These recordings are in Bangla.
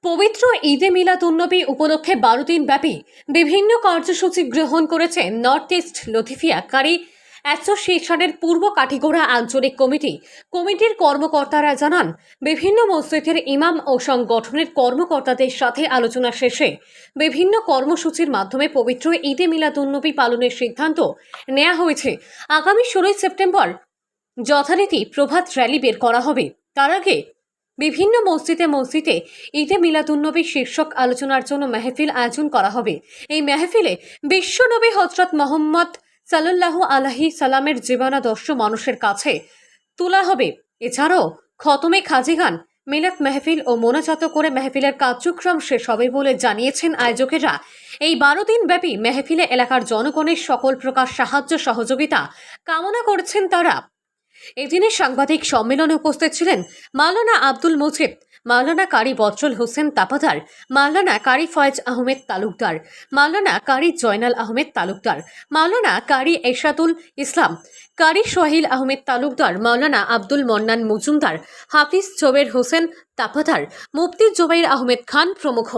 পবিত্র ঈদে মিলাদুন্নবী উপলক্ষে 12 দিন ব্যাপী বিভিন্ন কার্যসূচি গ্রহণ করেছে নর্থ ইস্ট লতিফিয়া কারি অ্যাসোসিয়েশনের পূর্ব কাঠিগোড়া আঞ্চলিক কমিটির কর্মকর্তারা জানান, বিভিন্ন মসজিদের ইমাম ও সংগঠনের কর্মকর্তাদের সাথে আলোচনা শেষে বিভিন্ন কর্মসূচির মাধ্যমে পবিত্র ঈদে মিলাদুন্নবী পালনের সিদ্ধান্ত নেওয়া হয়েছে। আগামী 16 সেপ্টেম্বর যথারীতি প্রভাত র্যালি বের করা হবে। তার আগে বিভিন্ন মসজিদে ঈদে মিলাদুন্নবী শীর্ষক আলোচনার জন্য মেহফিল আয়োজন করা হবে। এই মেহফিলে বিশ্বনবী হযরত মুহাম্মদ সাল্লাল্লাহু আলাইহি সাল্লামের জীবনাদর্শ মানুষের কাছে তোলা হবে। এছাড়াও খতমে খাজি গান, মিলাদ মেহফিল ও মোনাজাত করে মেহফিলের কার্যক্রম শেষ হবে বলে জানিয়েছেন আয়োজকেরা। এই 12 দিন ব্যাপী মেহফিলে এলাকার জনগণের সকল প্রকার সাহায্য সহযোগিতা কামনা করেছেন তারা। এদিনে সাংবাদিক সম্মেলনে উপস্থিত ছিলেন মাওলানা আব্দুল মজিদ, মাওলানা কারি বদরুল হোসেন তাপাদার, মাওলানা কারি ফয়েজ আহমেদ তালুকদার, মাওলানা কারি জয়নাল আহমেদ তালুকদার, মাওলানা কারি এরশাদুল ইসলাম, কারি সোহেল আহমেদ তালুকদার, মাওলানা আব্দুল মন্নান মজুমদার, হাফিজ জবের হোসেন তাপাদার, মুফতি জুবাইর আহমেদ খান প্রমুখ।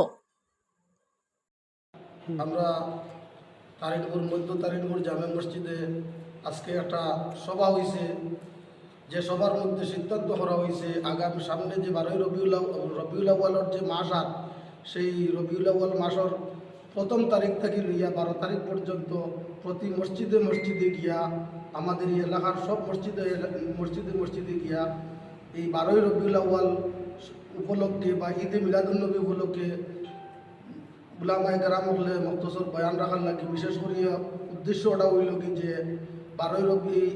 আমরা তারিনপুর জামে মসজিদে আজকে একটা সভা হয়েছে, যে সভার মধ্যে সিদ্ধান্ত করা হয়েছে আগামী সামনে যে 12 রবিউল আউয়ালের যে মাস, আর সেই রবিউল আউয়াল মাসের 1 তারিখ থেকে লইয়া 12 তারিখ পর্যন্ত প্রতি মসজিদে গিয়া, আমাদের এই এলাকার সব মসজিদে গিয়া এই 12 রবিউল আউয়াল উপলক্ষে বা ঈদে মিলাদুন্নবী উপলক্ষে উলামায়ে কেরাম হলে মখতসর বয়ান রাখার লাগে। বিশেষ করে উদ্দেশ্যটা হইল কি যে 12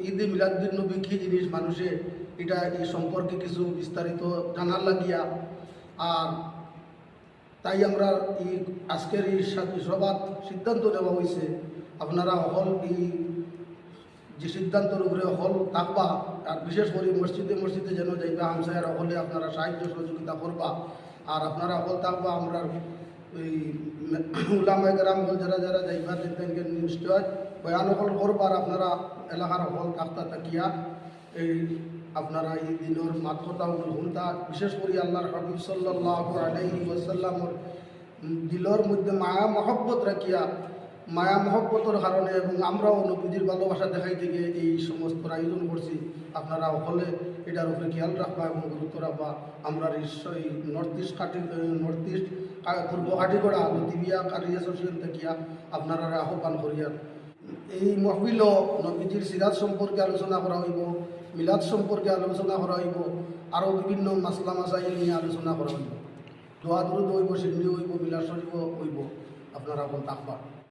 ঈদে মিলাদুন্নবী কী জিনিস, মানুষে এটা এই সম্পর্কে কিছু বিস্তারিত জানার লাগিয়া। আর তাই আমরা এই আজকের এই সভার সিদ্ধান্ত নেওয়া হয়েছে, আপনারা হল এই যে সিদ্ধান্তের উপরে হল থাকবা, আর বিশেষ করে মসজিদে যেন যাইবা, হামসায়ারা হলে আপনারা সাহায্য সহযোগিতা করবা। আর আপনারা হল থাকবা আমরা এই উলামায়ে কেরাম যারা যাইবা দেখবেন নিশ্চয় বয়ান হল করবার, আপনারা এলাকার হল থাকতা থাকিয়া এই আপনারা এই দিনের মাত্রতা হুনতা। বিশেষ করে আল্লাহর হাবিব সাল্লাল্লাহু আলাইহি ওয়াসাল্লামের দিলের মধ্যে মায়া মহব্বত রাখিয়া, মায়া মহব্বতের কারণে এবং আমরাও নবীজির ভালোবাসা দেখাই থেকে এই সমস্ত আয়োজন করছি। আপনারা হলে এটার উপরে খেয়াল রাখবা এবং গুরুত্ব রাখবা। আমরা এই নর্থ ইস্ট পূর্ব কাঠিগড়া লতিফিয়া কারি অ্যাসোসিয়েশন থেকে আপনারা আহ্বান করিয়া এই মহফিল নবীজির সিরাত সম্পর্কে আলোচনা করা হইব, মিলাদ সম্পর্কে আলোচনা করা হইব, আরও বিভিন্ন মাসলা মাসাইল নিয়ে আলোচনা করা হইব। দোয়া দুরুদ হইব, সিন্নি হইব, মিলাদ শরীফ হইব। আপনারা এখন থাকবা।